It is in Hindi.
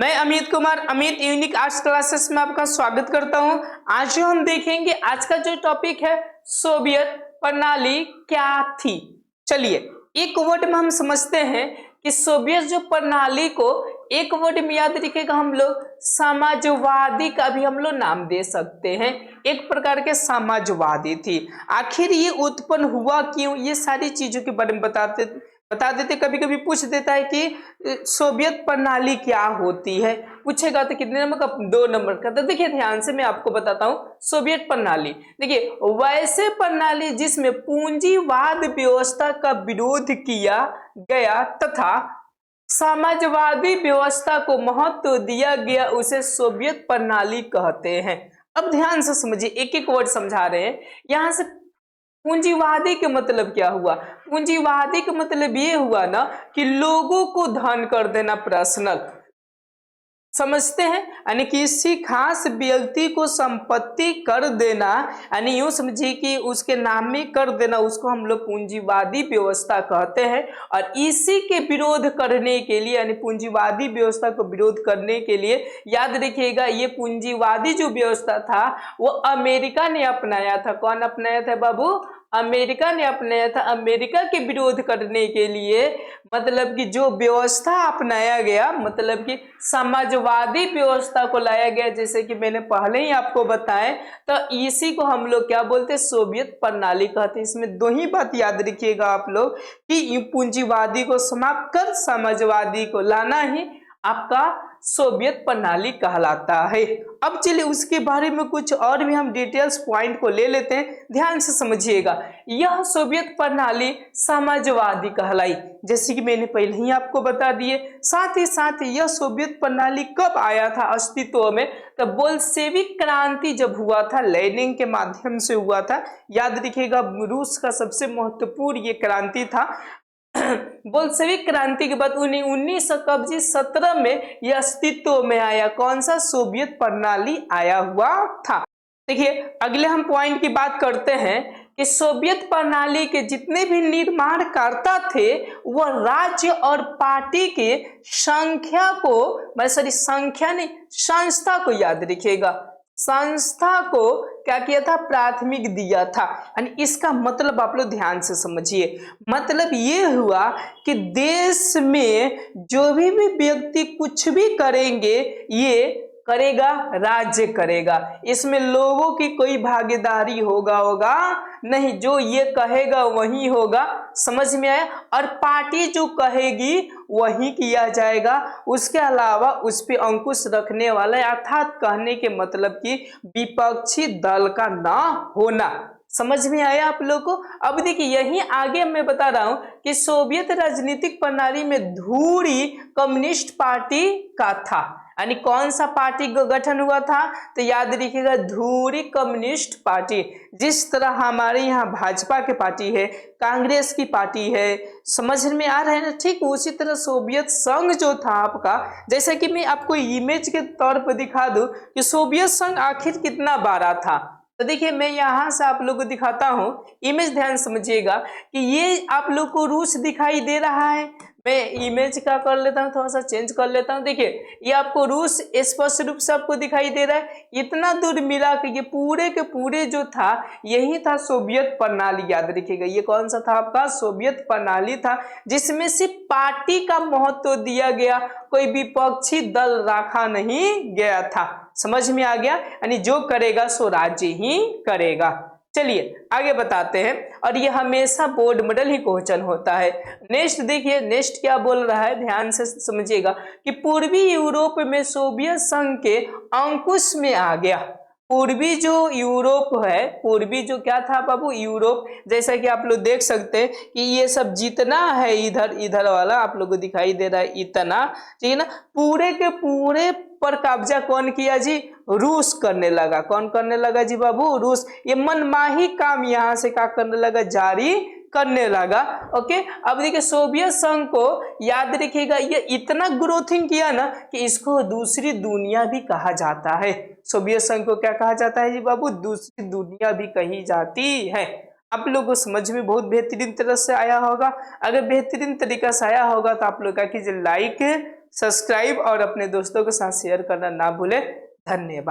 मैं Amit Kumar Amit unique arts classes में आपका स्वागत करता हूं। आज जो हम देखेंगे, आज का जो टॉपिक है सोवियत प्रणाली क्या थी। चलिए एक वर्ड में हम समझते हैं कि सोवियत जो प्रणाली को एक वर्ड में याद रखिएगा, हम लोग समाजवादी का भी हम लोग नाम दे सकते हैं। एक प्रकार के समाजवादी थी। आखिर ये उत्पन्न हुआ क्यों, ये सारी चीजों के बारे में बता देते। कभी कभी पूछ देता है कि सोवियत प्रणाली क्या होती है, पूछेगा तो कितने नंबर का, 2 नंबर का। तो देखिए ध्यान से मैं आपको बताता हूं। सोवियत प्रणाली देखिए वैसे प्रणाली जिसमें पूंजीवाद व्यवस्था का विरोध किया गया तथा समाजवादी व्यवस्था को महत्व दिया गया, उसे सोवियत प्रणाली कहते हैं। अब ध्यान से समझिए, एक एक वर्ड समझा रहे हैं यहां से। पूंजीवादी का मतलब क्या हुआ? पूंजीवादी का मतलब ये हुआ ना कि लोगों को धन कर देना पर्सनल, समझते हैं, यानी किसी खास व्यक्ति को संपत्ति कर देना, यानी यूं समझिए कि उसके नाम में कर देना, उसको हम लोग पूंजीवादी व्यवस्था कहते हैं। और इसी के विरोध करने के लिए, यानी पूंजीवादी व्यवस्था को विरोध करने के लिए, याद रखिएगा ये पूंजीवादी जो व्यवस्था था वो अमेरिका ने अपनाया था। कौन अपनाया था बाबू? अमेरिका ने अपनाया था। अमेरिका के विरोध करने के लिए मतलब कि जो व्यवस्था अपनाया गया, मतलब कि समाजवादी व्यवस्था को लाया गया, जैसे कि मैंने पहले ही आपको बताया, तो इसी को हम लोग क्या बोलते हैं? सोवियत प्रणाली कहते हैं। इसमें दो ही बात याद रखिएगा आप लोग कि पूंजीवादी को समाप्त कर समाजवादी को लाना ही आपका सोवियत प्रणाली कहलाता है। अब चलिए उसके बारे में कुछ और भी हम डिटेल्स पॉइंट को ले लेते हैं, ध्यान से समझिएगा। यह सोवियत प्रणाली समाजवादी कहलाई, जैसे कि मैंने पहले ही आपको बता दिए। साथ ही साथ यह सोवियत प्रणाली कब आया था अस्तित्व में? तो बोल्शेविक क्रांति जब हुआ था, लेनिन के माध्यम से हुआ था। याद रखिएगा रूस का सबसे महत्वपूर्ण ये क्रांति था। बोल्शेविक क्रांति के बाद 1917 में यह अस्तित्व में आया। कौन सा? सोवियत प्रणाली आया हुआ था। देखिए अगले हम पॉइंट की बात करते हैं कि सोवियत प्रणाली के जितने भी निर्माणकर्ता थे वह राज्य और पार्टी के संख्या को, संख्या नहीं, संस्था को याद रखिएगा, संस्था को क्या किया था? प्राथमिक दिया था। यानी इसका मतलब आप लोग ध्यान से समझिए, मतलब ये हुआ कि देश में जो भी व्यक्ति कुछ भी करेंगे ये करेगा राज्य करेगा, इसमें लोगों की कोई भागीदारी होगा नहीं, जो ये कहेगा वही होगा। समझ में आया? और पार्टी जो कहेगी वही किया जाएगा, उसके अलावा उस पर अंकुश रखने वाला, अर्थात कहने के मतलब कि विपक्षी दल का ना होना। समझ में आया आप लोग को? अब देखिए यही आगे मैं बता रहा हूं कि सोवियत राजनीतिक प्रणाली में धुरी कम्युनिस्ट पार्टी का था। यानी कौन सा पार्टी का गठन हुआ था? तो याद रखिएगा धुरी कम्युनिस्ट पार्टी। जिस तरह हमारे यहाँ भाजपा की पार्टी है, कांग्रेस की पार्टी है, समझ में आ रहा है ना? ठीक उसी तरह सोवियत संघ जो था आपका, जैसा कि मैं आपको इमेज के तौर पर दिखा दूं कि सोवियत संघ आखिर कितना बड़ा था। तो देखिए मैं यहां से आप लोग को दिखाता हूं, इमेज ध्यान समझिएगा कि ये आप लोग को रूस दिखाई दे रहा है। मैं इमेज का कर लेता हूं, थोड़ा सा चेंज कर लेता हूं। देखिए ये आपको रूस स्पष्ट रूप से आपको दिखाई दे रहा है। इतना दूर मिला कि ये पूरे के पूरे जो था यही था सोवियत प्रणाली। याद रखिएगा ये कौन सा था आपका? सोवियत प्रणाली था, जिसमें सिर्फ पार्टी का महत्व दिया गया, कोई विपक्षी दल रखा नहीं गया था। समझ में आ गया? यानी जो करेगा सो राज्य ही करेगा। चलिए आगे बताते हैं, और ये हमेशा बोर्ड मॉडल ही क्वेश्चन होता है। नेक्स्ट देखिए, नेक्स्ट क्या बोल रहा है, ध्यान से समझिएगा कि पूर्वी यूरोप में सोवियत संघ के अंकुश में आ गया। पूर्वी जो यूरोप है, पूर्वी जो क्या था बाबू? यूरोप। जैसा कि आप लोग देख सकते हैं कि ये सब जितना है इधर इधर वाला आप लोग को दिखाई दे रहा है, इतना, ठीक है ना? पूरे के पूरे पर कब्जा कौन किया जी? रूस करने लगा। कौन करने लगा जी बाबू? रूस। ये मनमाही काम यहाँ से क्या करने लगा? जारी करने लगा। ओके, अब देखिए सोवियत संघ को याद रखिएगा ये इतना ग्रोथिंग किया ना कि इसको दूसरी दुनिया भी कहा जाता है। सोवियत संघ को क्या कहा जाता है जी बाबू? दूसरी दुनिया भी कही जाती है। आप लोग को समझ में बहुत बेहतरीन तरह से आया होगा। अगर बेहतरीन तरीका से आया होगा तो आप लोग क्या कीजिए? लाइक सब्सक्राइब और अपने दोस्तों के साथ शेयर करना ना भूले। धन्यवाद।